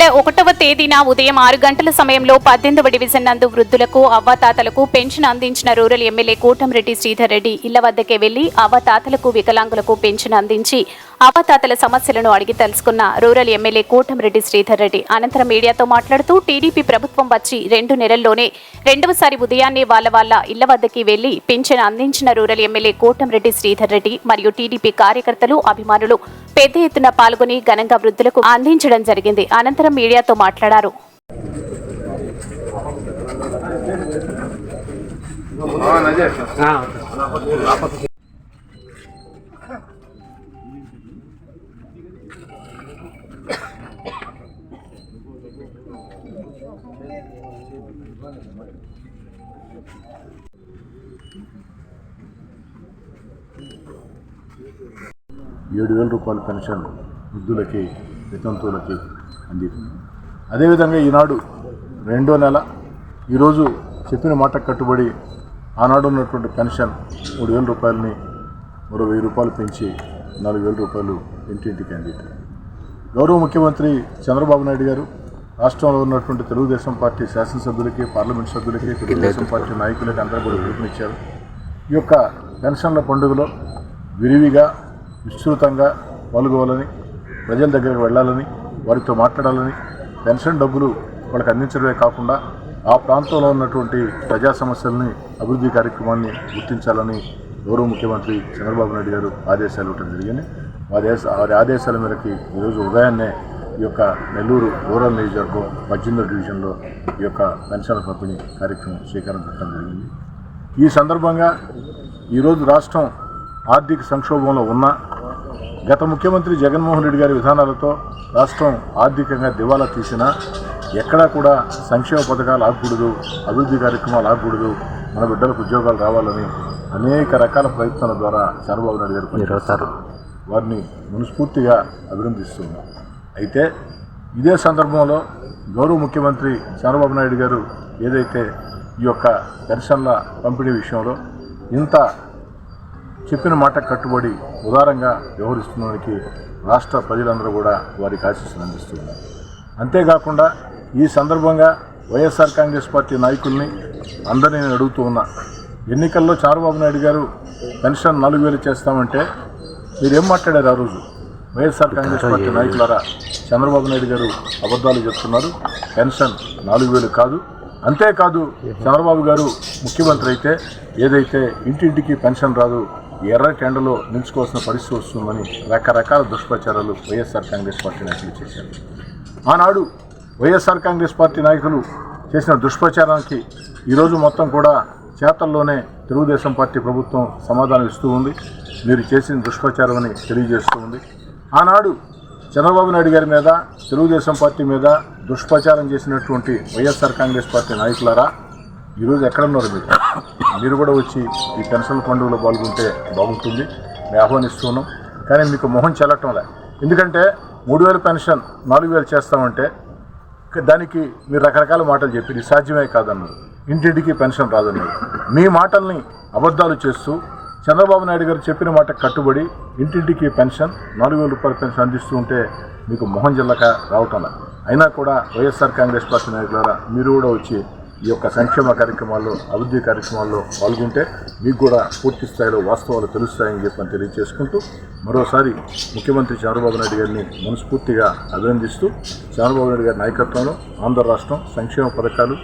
నెల 1వ తేదీన ఉదయం 6 గంటల సమయంలో 18వ డివిజన్ నందు వృద్ధులకు అవ్వాతాతలకు పెన్షన్ అందించిన రూరల్ ఎమ్మెల్యే కోటంరెడ్డి శ్రీధర్ రెడ్డి ఇళ్ల వద్దకే వెళ్లి అవ్వాతాతలకు వికలాంగులకు పెన్షన్ అందించి అవ్వాతాతల సమస్యలను అడిగి తెలుసుకున్న రూరల్ ఎమ్మెల్యే కోటంరెడ్డి శ్రీధర్ రెడ్డి అనంతరం మీడియాతో మాట్లాడుతూ టీడీపీ ప్రభుత్వం వచ్చి 2 నెలల్లోనే రెండవసారి ఉదయాన్నే వాళ్ళ ఇళ్ల వద్దకి వెళ్లి పెన్షన్ అందించిన రూరల్ ఎమ్మెల్యే కోటంరెడ్డి శ్రీధర్ రెడ్డి మరియు టీడీపీ కార్యకర్తలు అభిమానులు పెద్ద ఎత్తున పాల్గొని ఘనంగా వృద్ధులకు అందించడం జరిగింది. అనంతరం మీడియాతో మాట్లాడారు. ₹7,000 పెన్షన్ వృద్ధులకి వితంతువులకి అందింది. అదేవిధంగా ఈనాడు 2వ నెల ఈరోజు చెప్పిన మాట కట్టుబడి ఆనాడు ఉన్నటువంటి పెన్షన్ ₹3,000 మరో ₹1,000 పెంచి ₹4,000 ఇంటింటికి అందింది. గౌరవ ముఖ్యమంత్రి చంద్రబాబు నాయుడు గారు రాష్ట్రంలో ఉన్నటువంటి తెలుగుదేశం పార్టీ శాసనసభ్యులకి, పార్లమెంట్ సభ్యులకి, తెలుగుదేశం పార్టీ నాయకులకి అందరూ కూడా పిలుపునిచ్చారు. ఈ యొక్క పెన్షన్ల పండుగలో విరివిగా విస్తృతంగా పాల్గొవాలని, ప్రజల దగ్గరికి వెళ్ళాలని, వారితో మాట్లాడాలని, పెన్షన్ డబ్బులు వాళ్ళకి అందించడమే కాకుండా ఆ ప్రాంతంలో ఉన్నటువంటి ప్రజా సమస్యలని, అభివృద్ధి కార్యక్రమాన్ని గుర్తించాలని గౌరవ ముఖ్యమంత్రి చంద్రబాబు నాయుడు గారు ఆదేశాలు ఇవ్వడం జరిగింది. వారి ఆదేశాల మేరకు ఈరోజు ఉదయాన్నే ఈ యొక్క నెల్లూరు రూరల్ నియోజకవర్గం 18వ డివిజన్లో ఈ యొక్క పెన్షన్ల పంపిణీ కార్యక్రమం శ్రీకారం చుట్టడం జరిగింది. ఈ సందర్భంగా ఈరోజు రాష్ట్రం ఆర్థిక సంక్షోభంలో ఉన్న గత ముఖ్యమంత్రి జగన్మోహన్ రెడ్డి గారి విధానాలతో రాష్ట్రం ఆర్థికంగా దివాలా తీసినా ఎక్కడా కూడా సంక్షేమ పథకాలు ఆగకూడదు, అభివృద్ధి కార్యక్రమాలు ఆగకూడదు, మన బిడ్డలకు ఉద్యోగాలు రావాలని అనేక రకాల ప్రయత్నాల ద్వారా చంద్రబాబు నాయుడు గారు పనిచేస్తారు. వారిని మనస్ఫూర్తిగా అభినందిస్తున్నారు. అయితే ఇదే సందర్భంలో గౌరవ ముఖ్యమంత్రి చంద్రబాబు నాయుడు గారు ఏదైతే ఈ యొక్క పెన్షన్ల పంపిణీ విషయంలో ఇంత చెప్పిన మాట కట్టుబడి ఉదారంగా వ్యవహరిస్తున్నందుకు రాష్ట్ర ప్రజలందరూ కూడా వారికి ఆశీస్సులు అందిస్తున్నారు. అంతేకాకుండా ఈ సందర్భంగా వైఎస్ఆర్ కాంగ్రెస్ పార్టీ నాయకుల్ని అందరినీ నేను అడుగుతూ ఉన్నా, ఎన్నికల్లో చంద్రబాబు నాయుడు గారు పెన్షన్ 4,000 చేస్తామంటే మీరేం మాట్లాడారు? ఆ రోజు వైఎస్ఆర్ కాంగ్రెస్ పార్టీ నాయకులారా, చంద్రబాబు నాయుడు గారు అబద్ధాలు చెప్తున్నారు, పెన్షన్ 4,000 కాదు. అంతేకాదు, చంద్రబాబు గారు ముఖ్యమంత్రి అయితే ఏదైతే ఇంటింటికి పెన్షన్ రాదు, ఎర్ర టెండలో నిలుచుకోవాల్సిన పరిస్థితి వస్తుందని రకరకాల దుష్ప్రచారాలు వైఎస్ఆర్ కాంగ్రెస్ పార్టీ నాయకులు చేశారు. ఆనాడు వైఎస్ఆర్ కాంగ్రెస్ పార్టీ నాయకులు చేసిన దుష్ప్రచారానికి ఈరోజు మొత్తం కూడా చేతల్లోనే తెలుగుదేశం పార్టీ ప్రభుత్వం సమాధానం ఇస్తూ ఉంది. మీరు చేసిన దుష్ప్రచారం అని తెలియజేస్తూ ఉంది. ఆనాడు చంద్రబాబు నాయుడు గారి మీద, తెలుగుదేశం పార్టీ మీద దుష్ప్రచారం చేసినటువంటి వైఎస్ఆర్ కాంగ్రెస్ పార్టీ నాయకులారా, ఈరోజు ఎక్కడున్నారు? మీరు కూడా వచ్చి ఈ పెన్షన్ పండుగలో పాల్గొంటే బాగుంటుంది, మేము ఆహ్వానిస్తున్నాం. కానీ మీకు మొహం చెల్లటంలే. ఎందుకంటే 3,000 పెన్షన్ 4,000 చేస్తామంటే దానికి మీరు రకరకాల మాటలు చెప్పి సాధ్యమే కాదన్నారు, ఇంటింటికి పెన్షన్ రాదన్నారు. మీ మాటల్ని అబద్ధాలు చేస్తూ చంద్రబాబు నాయుడు గారు చెప్పిన మాట కట్టుబడి ఇంటింటికి పెన్షన్ ₹4,000 పెన్షన్ అందిస్తూ ఉంటే మీకు మొహం జిల్లక రావటంలా. అయినా కూడా వైఎస్ఆర్ కాంగ్రెస్ పార్టీ నాయకులారా, మీరు కూడా వచ్చి ఈ యొక్క సంక్షేమ కార్యక్రమాల్లో, అభివృద్ధి కార్యక్రమాల్లో పాల్గొంటే మీకు కూడా పూర్తి స్థాయిలో వాస్తవాలు తెలుస్తాయని చెప్పని తెలియజేసుకుంటూ మరోసారి ముఖ్యమంత్రి చంద్రబాబు నాయుడు గారిని మనస్ఫూర్తిగా అభినందిస్తూ, చంద్రబాబు నాయుడు గారి నాయకత్వంలో ఆంధ్ర రాష్ట్రం సంక్షేమ పథకాలు,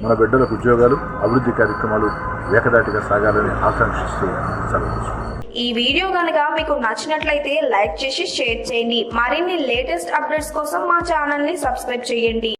మన బిడ్డలకు ఉద్యోగాలు, అభివృద్ధి కార్యక్రమాలు ఏకదాటిగా సాగాలని ఆకాంక్షిస్తూ సెలవు. ఈ వీడియో కనుక మీకు నచ్చినట్లయితే లైక్ చేసి షేర్ చేయండి. మరిన్ని లేటెస్ట్ అప్డేట్స్ కోసం మా ఛానల్ ని సబ్స్క్రైబ్ చేయండి.